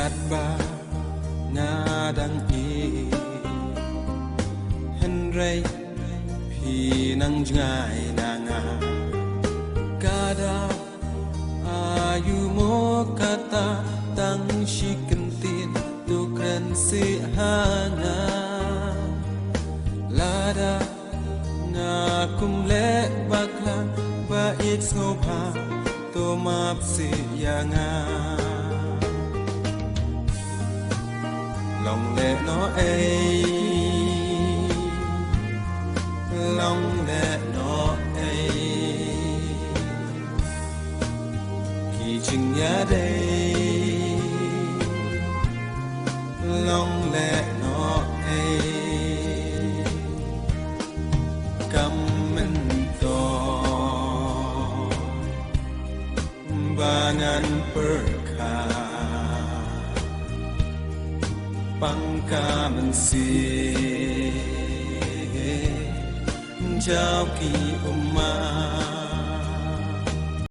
gạt ba na đang y hen rây thì nang ngai nanga kada ayu mo kata tang shikentin tu kren si hanga lada na kum le bakla ba it snopa to map si yanga lòng lệ nó ấy lòng lệ nó ấy khi chừng nhớ đây lòng lệ nó ấy cầm mình to và ngàn perka pangka mensi jauh ki umma